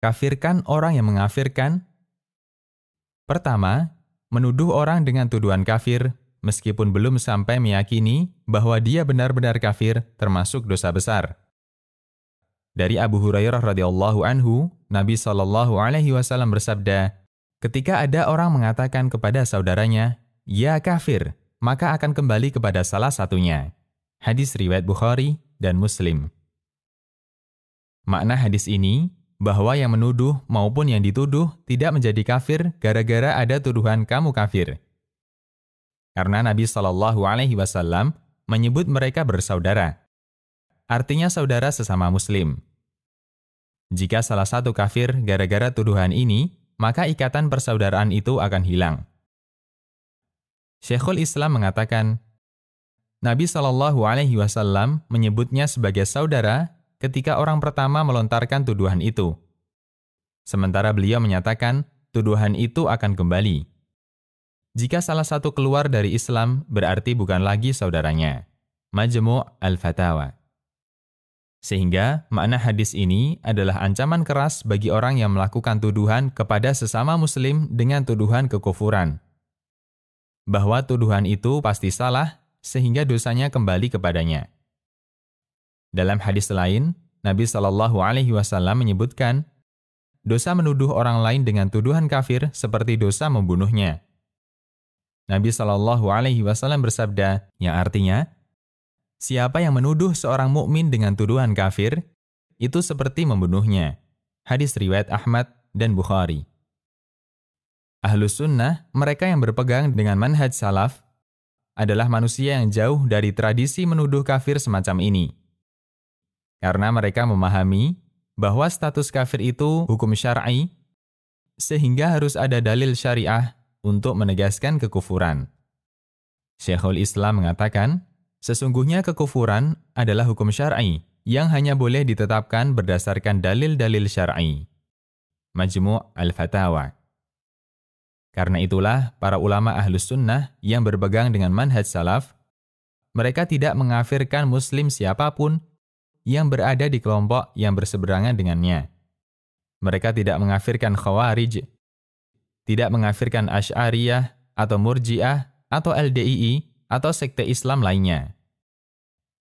Kafirkan orang yang mengafirkan. Pertama, menuduh orang dengan tuduhan kafir, meskipun belum sampai meyakini bahwa dia benar-benar kafir, termasuk dosa besar. Dari Abu Hurairah radhiyallahu anhu, Nabi SAW bersabda, ketika ada orang mengatakan kepada saudaranya, "Ya kafir," maka akan kembali kepada salah satunya. Hadis riwayat Bukhari dan Muslim. Makna hadis ini, bahwa yang menuduh maupun yang dituduh tidak menjadi kafir gara-gara ada tuduhan kamu kafir. Karena Nabi SAW menyebut mereka bersaudara. Artinya saudara sesama Muslim. Jika salah satu kafir gara-gara tuduhan ini, maka ikatan persaudaraan itu akan hilang. Syekhul Islam mengatakan, Nabi SAW menyebutnya sebagai saudara ketika orang pertama melontarkan tuduhan itu. Sementara beliau menyatakan, tuduhan itu akan kembali. Jika salah satu keluar dari Islam, berarti bukan lagi saudaranya. Majmu' al-Fatawa. Sehingga, makna hadis ini adalah ancaman keras bagi orang yang melakukan tuduhan kepada sesama Muslim dengan tuduhan kekufuran. Bahwa tuduhan itu pasti salah, sehingga dosanya kembali kepadanya. Dalam hadis lain, Nabi SAW menyebutkan, dosa menuduh orang lain dengan tuduhan kafir seperti dosa membunuhnya. Nabi SAW bersabda, yang artinya, siapa yang menuduh seorang mukmin dengan tuduhan kafir, itu seperti membunuhnya. Hadis riwayat Ahmad dan Bukhari. Ahlus sunnah, mereka yang berpegang dengan manhaj salaf, adalah manusia yang jauh dari tradisi menuduh kafir semacam ini. Karena mereka memahami bahwa status kafir itu hukum syar'i, sehingga harus ada dalil syariah untuk menegaskan kekufuran. Syekhul Islam mengatakan, sesungguhnya kekufuran adalah hukum syar'i yang hanya boleh ditetapkan berdasarkan dalil-dalil syar'i. Majmu' al-Fatawa. Karena itulah, para ulama ahlus sunnah yang berpegang dengan manhaj salaf, mereka tidak mengafirkan muslim siapapun yang berada di kelompok yang berseberangan dengannya. Mereka tidak mengafirkan Khawarij, tidak mengafirkan Asy'ariyah atau Murji'ah atau LDII atau sekte Islam lainnya.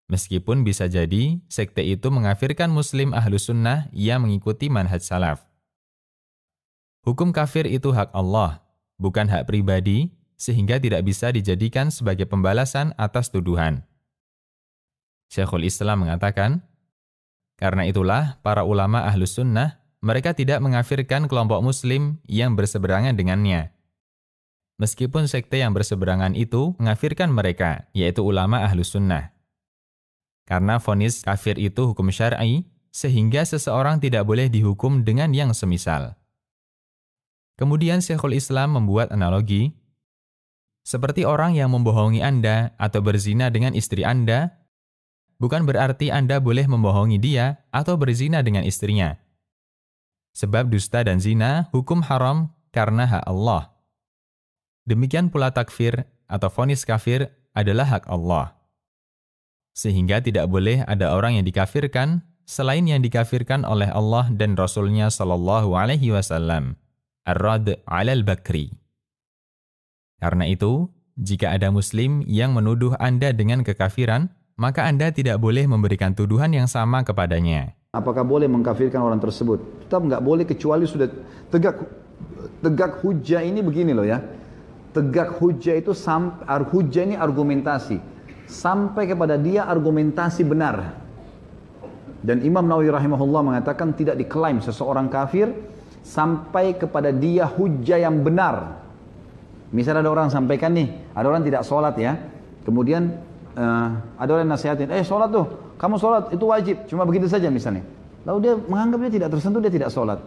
Meskipun bisa jadi sekte itu mengafirkan muslim ahlus sunnah yang mengikuti manhaj salaf. Hukum kafir itu hak Allah, bukan hak pribadi, sehingga tidak bisa dijadikan sebagai pembalasan atas tuduhan. Syekhul Islam mengatakan, karena itulah para ulama ahlus sunnah, mereka tidak mengafirkan kelompok muslim yang berseberangan dengannya. Meskipun sekte yang berseberangan itu mengafirkan mereka, yaitu ulama ahlus sunnah. Karena vonis kafir itu hukum syar'i, sehingga seseorang tidak boleh dihukum dengan yang semisal. Kemudian Syekhul Islam membuat analogi, seperti orang yang membohongi Anda atau berzina dengan istri Anda, bukan berarti Anda boleh membohongi dia atau berzina dengan istrinya. Sebab dusta dan zina hukum haram karena hak Allah. Demikian pula takfir atau vonis kafir adalah hak Allah. Sehingga tidak boleh ada orang yang dikafirkan selain yang dikafirkan oleh Allah dan Rasulnya sallallahu alaihi wasallam. Ar-Rad 'alal Bakri. Karena itu, jika ada muslim yang menuduh Anda dengan kekafiran, maka Anda tidak boleh memberikan tuduhan yang sama kepadanya. Apakah boleh mengkafirkan orang tersebut? Tetap nggak boleh kecuali sudah tegak hujjah ini begini loh ya. Tegak hujjah itu hujjah ini argumentasi. Sampai kepada dia argumentasi benar. Dan Imam Nawawi rahimahullah mengatakan tidak diklaim seseorang kafir sampai kepada dia hujjah yang benar. Misalnya ada orang sampaikan nih, ada orang tidak sholat ya. Kemudian ada orang nasihatin, sholat tuh, kamu sholat, itu wajib, cuma begitu saja misalnya. Lalu dia menganggap dia tidak tersentuh, dia tidak sholat.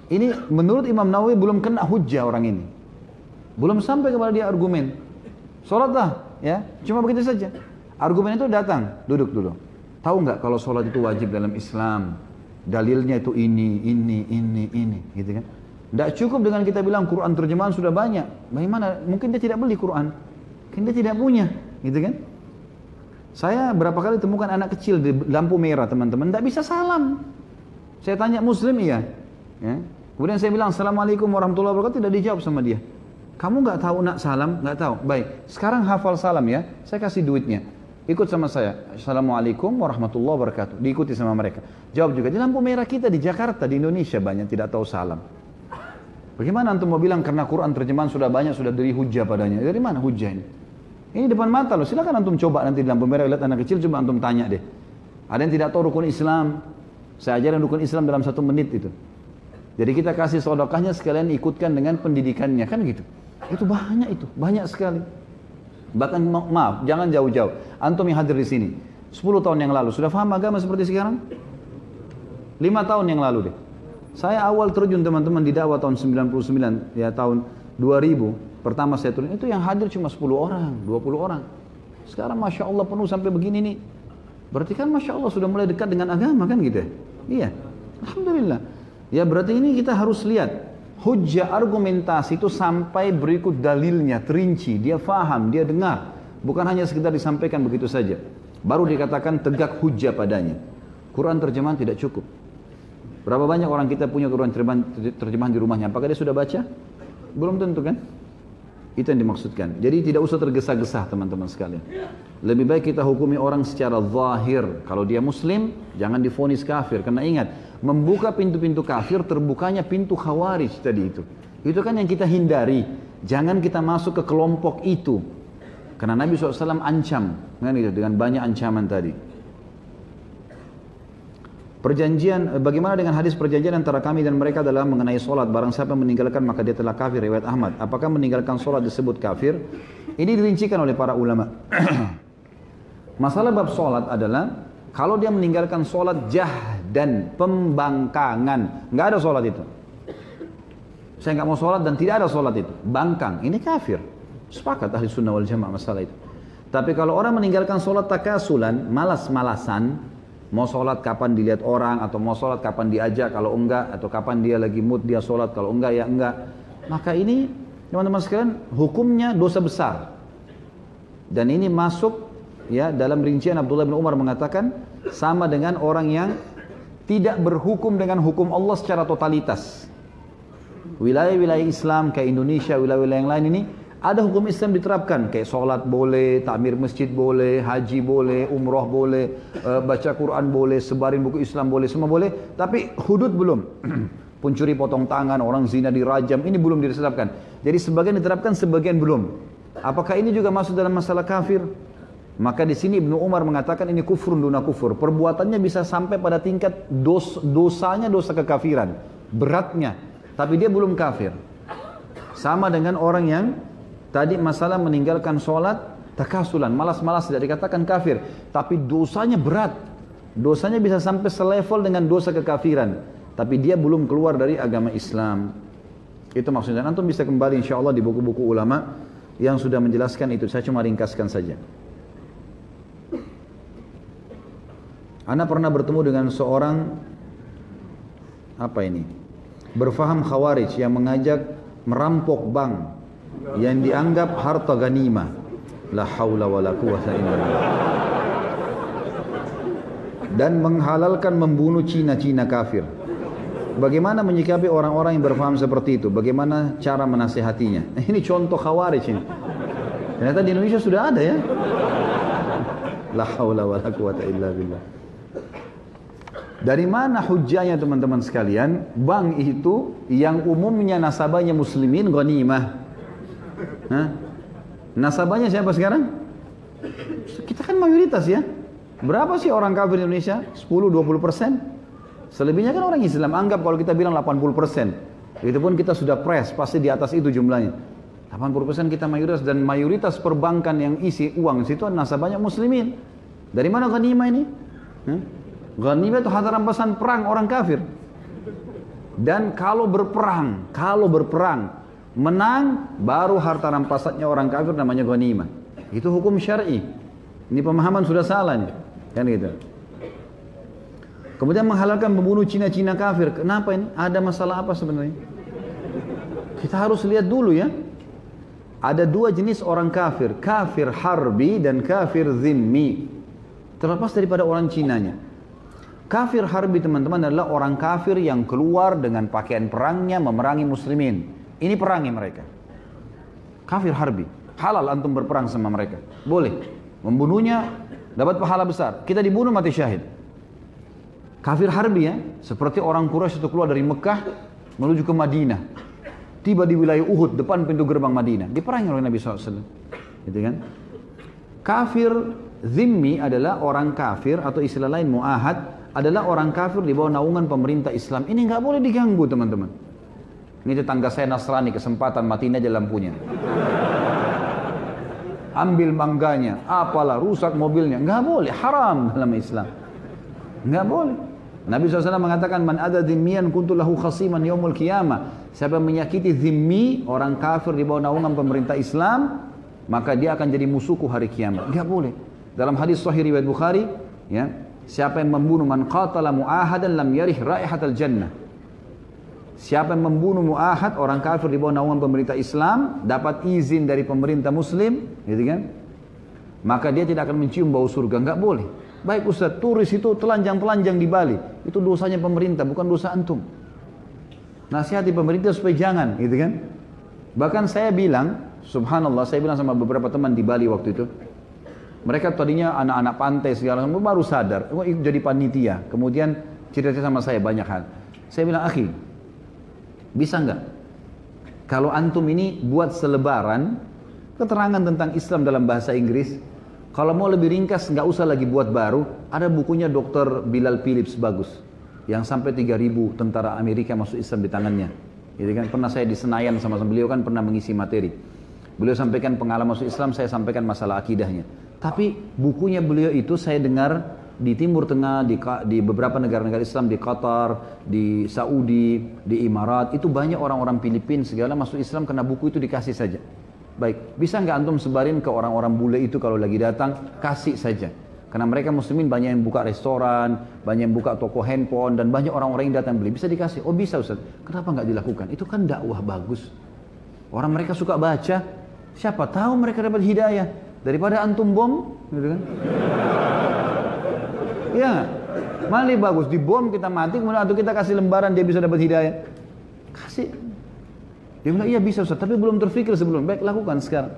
Ini menurut Imam Nawawi belum kena hujjah orang ini. Belum sampai kepada dia argumen. Sholatlah, ya, cuma begitu saja. Argumen itu datang, duduk dulu. Tahu nggak kalau sholat itu wajib dalam Islam? Dalilnya itu ini, gitu kan? Tidak cukup dengan kita bilang Quran terjemahan sudah banyak. Bagaimana? Mungkin dia tidak beli Quran, mungkin dia tidak punya, gitu kan? Saya berapa kali temukan anak kecil di lampu merah teman-teman, tidak bisa salam. Saya tanya muslim iya, Ya. Kemudian saya bilang, Assalamualaikum warahmatullahi wabarakatuh, tidak dijawab sama dia. Kamu nggak tahu nak salam? Nggak tahu. Baik, sekarang hafal salam ya, saya kasih duitnya. Ikut sama saya. Assalamualaikum warahmatullahi wabarakatuh. Diikuti sama mereka. Jawab juga. Di lampu merah kita di Jakarta, di Indonesia banyak tidak tahu salam. Bagaimana antum mau bilang karena Quran terjemahan sudah banyak, sudah dari hujah padanya. Dari mana hujah ini? Ini depan mata loh. Silakan antum coba nanti di lampu merah lihat anak kecil, coba antum tanya deh. Ada yang tidak tahu rukun Islam. Saya ajarin rukun Islam dalam 1 menit itu. Jadi kita kasih sedekahnya sekalian ikutkan dengan pendidikannya kan gitu. Itu banyak sekali. Bahkan maaf, jangan jauh-jauh. Antum yang hadir di sini, 10 tahun yang lalu sudah paham agama seperti sekarang? 5 tahun yang lalu deh. Saya awal terjun teman-teman di dakwah tahun 99, ya tahun 2000, pertama saya turun, itu yang hadir cuma 10 orang, 20 orang. Sekarang Masya Allah penuh sampai begini nih. Berarti kan Masya Allah sudah mulai dekat dengan agama kan gitu ya? Iya, Alhamdulillah. Ya berarti ini kita harus lihat. Hujjah argumentasi itu sampai berikut dalilnya, terinci, dia faham, dia dengar. Bukan hanya sekedar disampaikan begitu saja. Baru dikatakan tegak hujjah padanya. Quran terjemahan tidak cukup. Berapa banyak orang kita punya Quran terjemahan di rumahnya? Apakah dia sudah baca? Belum tentu kan? Itu yang dimaksudkan. Jadi tidak usah tergesa-gesa teman-teman sekalian. Lebih baik kita hukumi orang secara zahir. Kalau dia muslim, jangan divonis kafir. Karena ingat, membuka pintu-pintu kafir, terbukanya pintu khawarij tadi itu. Itu kan yang kita hindari. Jangan kita masuk ke kelompok itu. Karena Nabi SAW ancam kan gitu, dengan banyak ancaman tadi. Bagaimana dengan hadis perjanjian antara kami dan mereka adalah mengenai solat. Barang siapa meninggalkan maka dia telah kafir, riwayat Ahmad. Apakah meninggalkan solat disebut kafir? Ini dirincikan oleh para ulama. Masalah bab solat adalah kalau dia meninggalkan solat dan pembangkangan, nggak ada solat itu. Saya nggak mau solat dan tidak ada solat itu, bangkang, ini kafir. Sepakat ahli sunnah wal jamaah masalah itu. Tapi kalau orang meninggalkan solat takasulan, malas-malasan, mau sholat kapan dilihat orang, atau mau sholat kapan diajak, kalau enggak, atau kapan dia lagi mood dia sholat, kalau enggak ya enggak. Maka ini teman-teman sekalian hukumnya dosa besar. Dan ini masuk ya dalam rincian Abdullah bin Umar mengatakan sama dengan orang yang tidak berhukum dengan hukum Allah secara totalitas. Wilayah-wilayah Islam kayak Indonesia, wilayah-wilayah yang lain ini ada hukum Islam diterapkan, kayak sholat boleh, takmir masjid boleh, haji boleh, umroh boleh, baca Quran boleh, sebarin buku Islam boleh, semua boleh. Tapi hudud belum. Pencuri potong tangan, orang zina dirajam, ini belum diterapkan. Jadi sebagian diterapkan, sebagian belum. Apakah ini juga masuk dalam masalah kafir? Maka di sini Ibnu Umar mengatakan ini kufrun duna kufur. Perbuatannya bisa sampai pada tingkat dosanya dosa kekafiran, beratnya. Tapi dia belum kafir. Sama dengan orang yang tadi masalah meninggalkan sholat takasulan, malas-malas, tidak dikatakan kafir, tapi dosanya berat. Dosanya bisa sampai selevel dengan dosa kekafiran, tapi dia belum keluar dari agama Islam. Itu maksudnya. Antum bisa kembali insya Allah di buku-buku ulama yang sudah menjelaskan itu. Saya cuma ringkaskan saja. Ana pernah bertemu dengan seorang berfaham khawarij yang mengajak merampok bank yang dianggap harta ganimah. La haula wala quwwata illa billah. Dan menghalalkan membunuh Cina-Cina kafir. Bagaimana menyikapi orang-orang yang berfaham seperti itu? Bagaimana cara menasihatinya? Ini contoh khawarij ini. Ternyata di Indonesia sudah ada ya. La haula wala quwwata illa billah. Dari mana hujjahnya teman-teman sekalian? Bank itu yang umumnya nasabahnya muslimin ghanimah. Nasabahnya siapa sekarang? Kita kan mayoritas ya. Berapa sih orang kafir di Indonesia? 10-20%. Selebihnya kan orang Islam. Anggap kalau kita bilang 80%. Itu pun kita sudah press, pasti di atas itu jumlahnya. 80% kita mayoritas, dan mayoritas perbankan yang isi uang situ nasabahnya muslimin. Dari mana ghanimah ini? Ghanimah itu harta rampasan perang orang kafir. Dan kalau berperang menang, baru harta rampasannya orang kafir namanya ghanimah. Itu hukum syar'i. Ini pemahaman sudah salah nih. Kan gitu. Kemudian menghalalkan membunuh Cina-Cina kafir. Kenapa ini? Ada masalah apa sebenarnya? Kita harus lihat dulu ya. Ada dua jenis orang kafir. Kafir harbi dan kafir zimmi. Terlepas daripada orang Cinanya. Kafir harbi teman-teman adalah orang kafir yang keluar dengan pakaian perangnya memerangi muslimin. Ini perangi mereka. Kafir harbi. Halal antum berperang sama mereka. Boleh. Membunuhnya dapat pahala besar. Kita dibunuh mati syahid. Kafir harbi ya. Seperti orang Quraisy itu keluar dari Mekah menuju ke Madinah. Tiba di wilayah Uhud depan pintu gerbang Madinah. Diperangi oleh Nabi SAW. Gitu kan? Kafir zimmi adalah orang kafir atau istilah lain mu'ahad adalah orang kafir di bawah naungan pemerintah Islam. Ini nggak boleh diganggu teman-teman. Ini tetangga saya Nasrani, kesempatan matiin aja lampunya. Ambil mangganya, apalah, rusak mobilnya. Nggak boleh, haram dalam Islam. Nggak boleh. Nabi SAW mengatakan, Man ada zimmiyan kuntu lahu khasiman yaumul qiyamah. Siapa yang menyakiti zimmi, orang kafir di bawah naungan pemerintah Islam, maka dia akan jadi musuhku hari kiamat. Nggak boleh. Dalam hadis sahih riwayat Bukhari, ya, siapa yang membunuh man qatala mu'ahadan lam yarih raihatal jannah. Siapa yang membunuh mu'ahad, orang kafir di bawah naungan pemerintah Islam, dapat izin dari pemerintah muslim, gitu kan? Maka dia tidak akan mencium bau surga, enggak boleh. Baik Ustaz, turis itu telanjang-telanjang di Bali, itu dosanya pemerintah, bukan dosa antum. Nasihati pemerintah supaya jangan, gitu kan? Bahkan saya bilang, subhanallah, saya bilang sama beberapa teman di Bali waktu itu, mereka tadinya anak-anak pantai segala macam baru sadar, jadi panitia. Kemudian cerita sama saya banyak hal. Saya bilang, akhi, bisa nggak? Kalau antum ini buat selebaran keterangan tentang Islam dalam bahasa Inggris, kalau mau lebih ringkas nggak usah lagi buat baru. Ada bukunya Dr. Bilal Phillips bagus, yang sampai 3.000 tentara Amerika masuk Islam di tangannya. Jadi kan pernah saya di Senayan sama beliau kan pernah mengisi materi. Beliau sampaikan pengalaman masuk Islam, saya sampaikan masalah akidahnya. Tapi bukunya beliau itu saya dengar di Timur Tengah, di beberapa negara-negara Islam, di Qatar, di Saudi, di Emirat, itu banyak orang-orang Filipina segala masuk Islam karena buku itu dikasih saja. Baik, bisa nggak antum sebarin ke orang-orang bule itu kalau lagi datang, kasih saja. Karena mereka muslimin banyak yang buka restoran, banyak yang buka toko handphone, dan banyak orang-orang yang datang beli. Bisa dikasih? Oh bisa Ustaz. Kenapa nggak dilakukan? Itu kan dakwah bagus. Orang mereka suka baca, siapa tahu mereka dapat hidayah. Daripada antum bom, gitu kan? Iya, malah bagus dibom kita mati, kemudian atau kita kasih lembaran dia bisa dapat hidayah. Kasih. Dia bilang iya bisa Ustaz, tapi belum terfikir sebelum. Baik lakukan sekarang.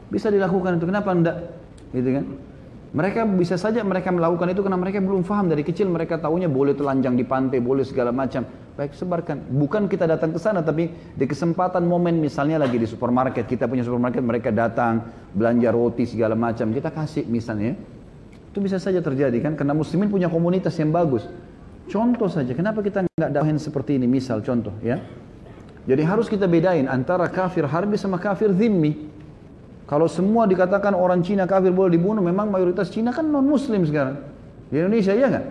Bisa dilakukan itu, kenapa enggak? Gitu kan? Mereka bisa saja mereka melakukan itu karena mereka belum paham dari kecil, mereka tahunya boleh telanjang di pantai, boleh segala macam. Baik sebarkan. Bukan kita datang ke sana, tapi di kesempatan momen misalnya lagi di supermarket, kita punya supermarket, mereka datang belanja roti segala macam, kita kasih misalnya. Itu bisa saja terjadi kan, karena muslimin punya komunitas yang bagus. Contoh saja, kenapa kita nggak dakwahin seperti ini, misal contoh ya. Jadi harus kita bedain antara kafir harbi sama kafir zimmi. Kalau semua dikatakan orang Cina kafir boleh dibunuh, memang mayoritas Cina kan non muslim sekarang. Di Indonesia ya nggak?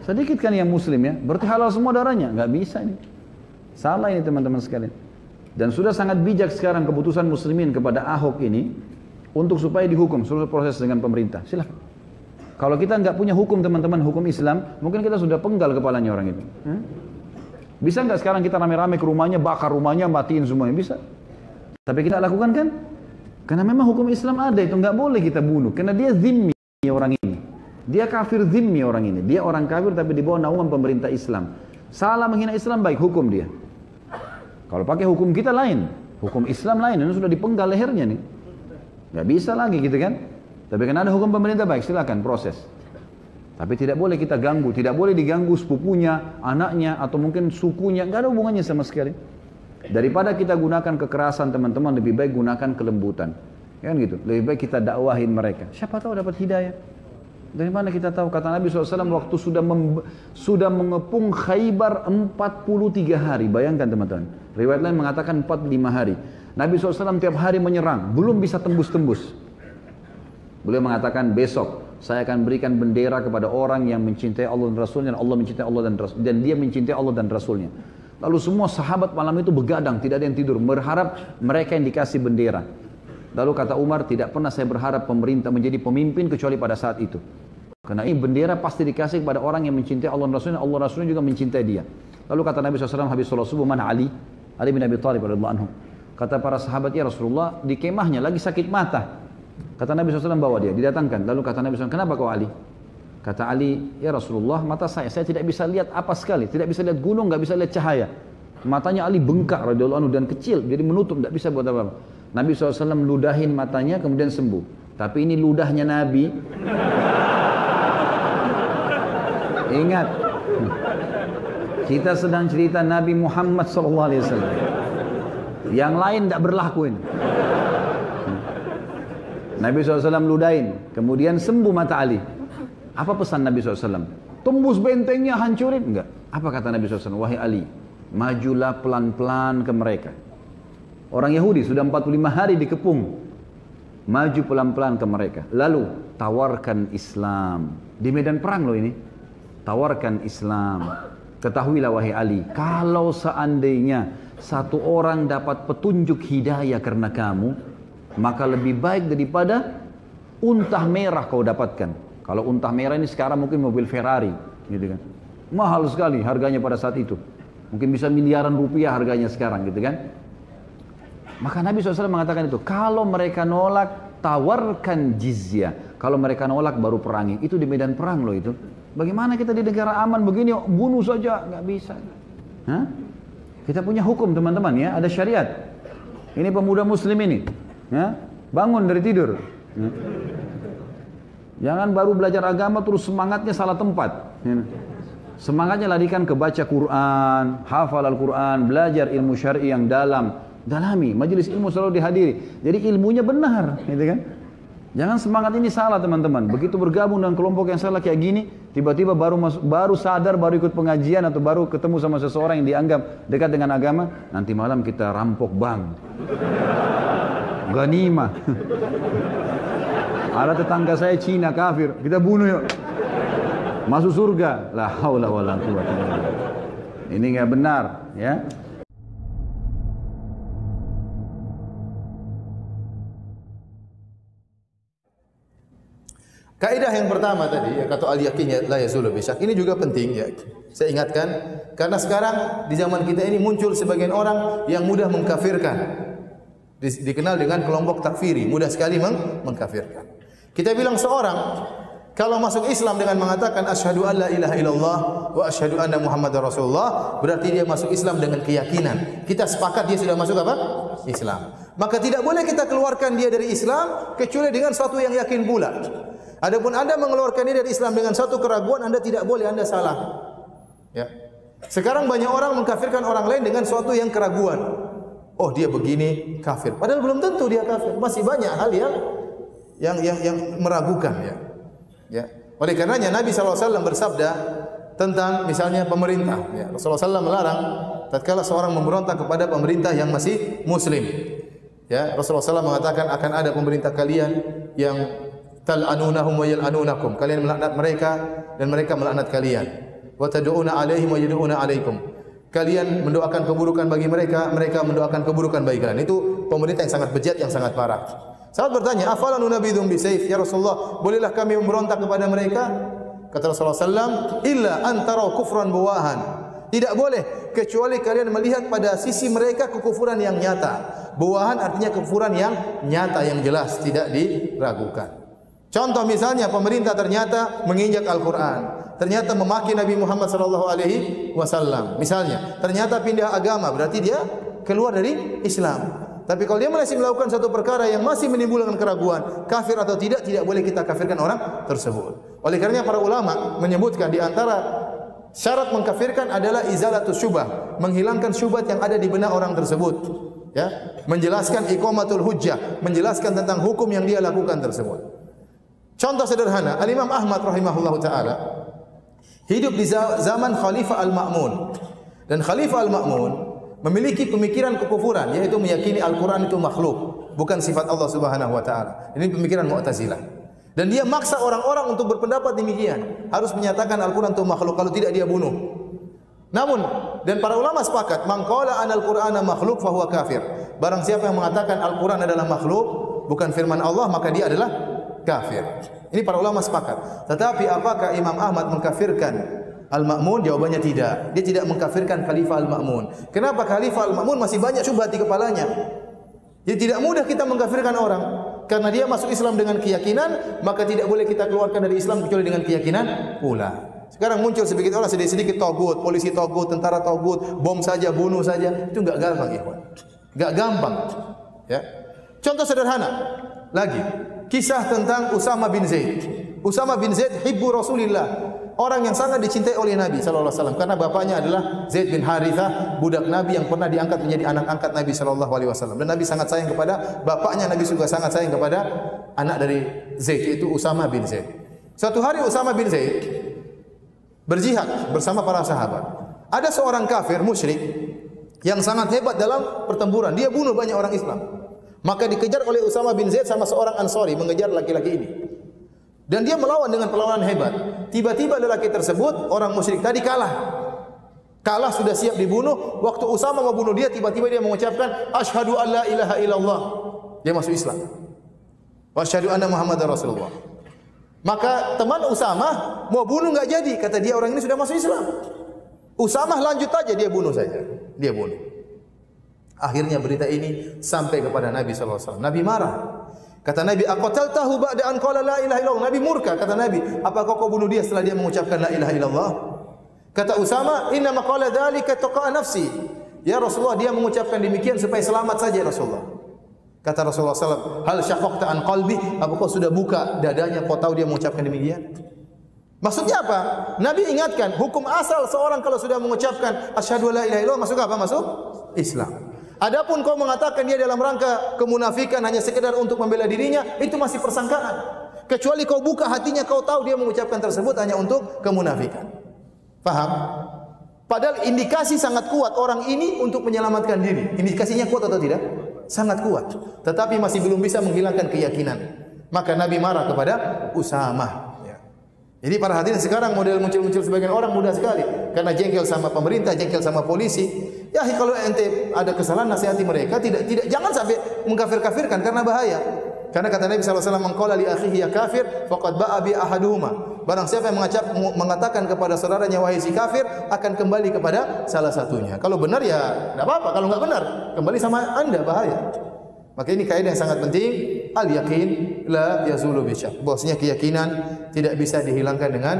Sedikit kan yang muslim ya, berarti halal semua darahnya? Nggak bisa ini. Salah ini teman-teman sekalian. Dan sudah sangat bijak sekarang keputusan muslimin kepada Ahok ini, untuk supaya dihukum, seluruh proses dengan pemerintah. Silahkan. Kalau kita nggak punya hukum teman-teman, hukum Islam, mungkin kita sudah penggal kepalanya orang itu. Bisa nggak sekarang kita rame-rame ke rumahnya, bakar rumahnya, matiin semuanya? Bisa. Tapi kita lakukan kan? Karena memang hukum Islam ada itu, nggak boleh kita bunuh. Karena dia zimmi orang ini. Dia kafir zimmi orang ini. Dia orang kafir tapi di bawah naungan pemerintah Islam. Salah menghina Islam baik, hukum dia. Kalau pakai hukum kita lain, hukum Islam lain, ini sudah dipenggal lehernya nih. Nggak bisa lagi gitu kan? Tapi karena ada hukum pemerintah baik, silakan proses. Tapi tidak boleh kita ganggu, tidak boleh diganggu sepupunya, anaknya, atau mungkin sukunya, nggak ada hubungannya sama sekali. Daripada kita gunakan kekerasan teman-teman, lebih baik gunakan kelembutan. Kan gitu, lebih baik kita dakwahin mereka. Siapa tahu dapat hidayah. Dari mana kita tahu? Kata Nabi SAW waktu sudah mengepung Khaybar 43 hari. Bayangkan teman-teman. Riwayat lain mengatakan 45 hari. Nabi SAW tiap hari menyerang, belum bisa tembus-tembus. Beliau mengatakan besok saya akan berikan bendera kepada orang yang mencintai Allah dan Rasulnya, dan Allah mencintai Allah dan Rasul, dan dia mencintai Allah dan Rasulnya. Lalu semua sahabat malam itu begadang, tidak ada yang tidur, berharap mereka yang dikasih bendera. Lalu kata Umar, tidak pernah saya berharap pemerintah menjadi pemimpin kecuali pada saat itu. Karena ini bendera pasti dikasih kepada orang yang mencintai Allah dan Rasulnya, Allah dan Rasulnya juga mencintai dia. Lalu kata Nabi SAW, habis sholat subuh, mana Ali? Ali bin Abi Thalib radhiyallahu anhu. Kata para sahabat, ya Rasulullah, di kemahnya lagi sakit mata. Kata Nabi SAW, bawa dia, didatangkan. Lalu kata Nabi SAW, kenapa kau Ali? Kata Ali, ya Rasulullah, mata saya tidak bisa lihat apa sekali, tidak bisa lihat gunung, nggak bisa lihat cahaya. Matanya Ali bengkak radhiyallahu anhu dan kecil, jadi menutup, tidak bisa buat apa-apa. Nabi SAW ludahin matanya, kemudian sembuh. Tapi ini ludahnya Nabi. Ingat, kita sedang cerita Nabi Muhammad SAW. Yang lain tidak berlaku ini. Nabi SAW ludahin, kemudian sembuh mata Ali. Apa pesan Nabi SAW? Tembus bentengnya, hancurin? Enggak. Apa kata Nabi SAW? Wahai Ali, majulah pelan-pelan ke mereka. Orang Yahudi sudah 45 hari dikepung. Maju pelan-pelan ke mereka. Lalu tawarkan Islam. Di medan perang loh ini. Tawarkan Islam. Ketahuilah wahai Ali, kalau seandainya satu orang dapat petunjuk hidayah karena kamu, maka lebih baik daripada unta merah kau dapatkan. Kalau unta merah ini sekarang mungkin mobil Ferrari, gitu kan. Mahal sekali harganya pada saat itu. Mungkin bisa miliaran rupiah harganya sekarang, gitu kan. Maka Nabi SAW mengatakan itu, kalau mereka nolak, tawarkan jizyah. Kalau mereka nolak, baru perangi. Itu di medan perang loh itu. Bagaimana kita di negara aman begini, bunuh saja, nggak bisa. Hah? Kita punya hukum teman-teman ya, ada syariat. Ini pemuda muslim ini, ya, bangun dari tidur. Ya. Jangan baru belajar agama terus semangatnya salah tempat. Semangatnya larikan ke baca Quran, hafal Al-Quran, belajar ilmu syar'i yang dalam, dalami. Majelis ilmu selalu dihadiri. Jadi ilmunya benar, gitu kan? Jangan semangat ini salah teman-teman. Begitu bergabung dengan kelompok yang salah kayak gini, tiba-tiba baru sadar, baru ikut pengajian atau baru ketemu sama seseorang yang dianggap dekat dengan agama, nanti malam kita rampok bank. Ghanimah. Ada tetangga saya Cina kafir, kita bunuh yuk. Masuk surga. La haula wala quwwata illa billah. Ini enggak benar, ya. Kaidah yang pertama tadi, ya, kata al-yaqin la yazulu bisyak. Ini juga penting ya. Saya ingatkan karena sekarang di zaman kita ini muncul sebagian orang yang mudah mengkafirkan. Dikenal dengan kelompok takfiri, mudah sekali mengkafirkan. Kita bilang seorang kalau masuk Islam dengan mengatakan asyhadu alla ilaha illallah wa asyhadu anna muhammadar rasulullah, berarti dia masuk Islam dengan keyakinan. Kita sepakat dia sudah masuk apa? Islam. Maka tidak boleh kita keluarkan dia dari Islam kecuali dengan satu yang yakin pula. Adapun Anda mengeluarkan dia dari Islam dengan satu keraguan, Anda tidak boleh, Anda salah. Ya. Sekarang banyak orang mengkafirkan orang lain dengan suatu yang keraguan. Oh, dia begini kafir. Padahal belum tentu dia kafir. Masih banyak hal yang meragukan ya. Ya. Oleh karenanya Nabi SAW bersabda tentang misalnya pemerintah. Ya. Rasulullah SAW melarang tatkala seorang memberontak kepada pemerintah yang masih muslim. Ya. Rasulullah SAW mengatakan akan ada pemerintah kalian yang tal'anunahum wa yal'anunakum. Kalian melaknat mereka dan mereka melaknat kalian. Wa tad'una 'alaihim wa yad'una 'alaikum. Kalian mendoakan keburukan bagi mereka, mereka mendoakan keburukan bagi kalian. Itu pemerintah yang sangat bejat, yang sangat parah. Sahabat bertanya, "Afala nunabidhum bisayf?" Ya Rasulullah, bolehlah kami memberontak kepada mereka? Kata Rasulullah SAW, "Illa an taraw kufran buwahan." Tidak boleh kecuali kalian melihat pada sisi mereka kekufuran yang nyata. Buwahan artinya kekufuran yang nyata, yang jelas, tidak diragukan. Contoh misalnya pemerintah ternyata menginjak Al-Quran, ternyata memaki Nabi Muhammad SAW. Misalnya, ternyata pindah agama, berarti dia keluar dari Islam. Tapi kalau dia masih melakukan satu perkara yang masih menimbulkan keraguan, kafir atau tidak boleh kita kafirkan orang tersebut. Oleh karenanya para ulama menyebutkan di antara syarat mengkafirkan adalah izalatus syubah, menghilangkan syubhat yang ada di benak orang tersebut. Ya, menjelaskan iqamatul hujjah, menjelaskan tentang hukum yang dia lakukan tersebut. Contoh sederhana, Al-Imam Ahmad rahimahullahu taala hidup di zaman Khalifah Al-Ma'mun. Dan Khalifah Al-Ma'mun memiliki pemikiran kekufuran, yaitu meyakini Al-Quran itu makhluk, bukan sifat Allah Subhanahu wa taala. Ini pemikiran Mu'tazilah. Dan dia maksa orang-orang untuk berpendapat demikian, harus menyatakan Al-Quran itu makhluk, kalau tidak dia bunuh. Namun, dan para ulama sepakat, man qala anal Qur'ana makhluk fa huwa kafir. Barang siapa yang mengatakan Al-Quran adalah makhluk, bukan firman Allah, maka dia adalah kafir. Ini para ulama sepakat. Tetapi apakah Imam Ahmad mengkafirkan Al-Ma'mun? Jawabannya tidak. Dia tidak mengkafirkan Khalifah Al-Ma'mun. Kenapa? Khalifah Al-Ma'mun masih banyak syubhat di kepalanya. Jadi tidak mudah kita mengkafirkan orang. Karena dia masuk Islam dengan keyakinan, maka tidak boleh kita keluarkan dari Islam kecuali dengan keyakinan pula. Sekarang muncul sedikit orang, sedikit togut, polisi togut, tentara togut, bom saja, bunuh saja. Itu enggak gampang, ikhwan. Enggak gampang. Ya. Contoh sederhana lagi, kisah tentang Usama bin Zaid. Usama bin Zaid hibbu Rasulillah. Orang yang sangat dicintai oleh Nabi sallallahu alaihi wasallam karena bapaknya adalah Zaid bin Harithah, budak Nabi yang pernah diangkat menjadi anak angkat Nabi sallallahu alaihi wasallam. Dan Nabi sangat sayang kepada bapaknya, Nabi juga sangat sayang kepada anak dari Zaid, yaitu Usama bin Zaid. Suatu hari Usama bin Zaid berjihad bersama para sahabat. Ada seorang kafir musyrik yang sangat hebat dalam pertempuran. Dia bunuh banyak orang Islam. Maka dikejar oleh Usama bin Zaid sama seorang Ansari mengejar laki-laki ini. Dan dia melawan dengan perlawanan hebat. Tiba-tiba lelaki tersebut, orang musyrik tadi kalah. Kalah sudah siap dibunuh. Waktu Usama mau bunuh dia, tiba-tiba dia mengucapkan asyhadu an la ilaha illallah. Dia masuk Islam. Wa asyhadu anna Muhammadar Rasulullah. Maka teman Usama mau bunuh enggak jadi, kata dia orang ini sudah masuk Islam. Usama lanjut aja, dia bunuh saja. Dia bunuh. Akhirnya berita ini sampai kepada Nabi sallallahu alaihi wasallam. Nabi marah. Kata Nabi, aqataltahu ba'da an qala la ilaha illallah. Nabi murka, kata Nabi, apakah kau bunuh dia setelah dia mengucapkan la ilaha illallah? Kata Usama, inna ma qala dzalika taqa nafsi. Ya Rasulullah, dia mengucapkan demikian supaya selamat saja ya Rasulullah. Kata Rasulullah sallallahu alaihi wasallam, hal syaqaqta an qalbi? Apakah kau sudah buka dadanya, kau tahu dia mengucapkan demikian? Maksudnya apa? Nabi ingatkan, hukum asal seorang kalau sudah mengucapkan asyhadu la ilaha illallah masuk apa? Masuk Islam. Adapun kau mengatakan dia dalam rangka kemunafikan hanya sekedar untuk membela dirinya, itu masih persangkaan. Kecuali kau buka hatinya, kau tahu dia mengucapkan tersebut hanya untuk kemunafikan. Paham? Padahal indikasi sangat kuat orang ini untuk menyelamatkan diri. Indikasinya kuat atau tidak? Sangat kuat. Tetapi masih belum bisa menghilangkan keyakinan. Maka Nabi marah kepada Usama. Jadi para hadirin sekarang model muncul-muncul sebagian orang mudah sekali karena jengkel sama pemerintah, jengkel sama polisi. Ya kalau ente ada kesalahan nasihati mereka, tidak jangan sampai mengkafir-kafirkan karena bahaya. Karena kata Nabi sallallahu alaihi wasallam, "Maqala li akhihi ya kafir, faqad ba'a bi ahaduhuma." Barang siapa yang mengatakan kepada saudaranya wahai si kafir, akan kembali kepada salah satunya. Kalau benar ya enggak apa-apa, kalau enggak benar kembali sama Anda, bahaya. Maka ini kaidah yang sangat penting, al-yaqin la yazulu bi syak. Bahwasanya keyakinan tidak bisa dihilangkan dengan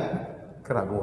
keraguan.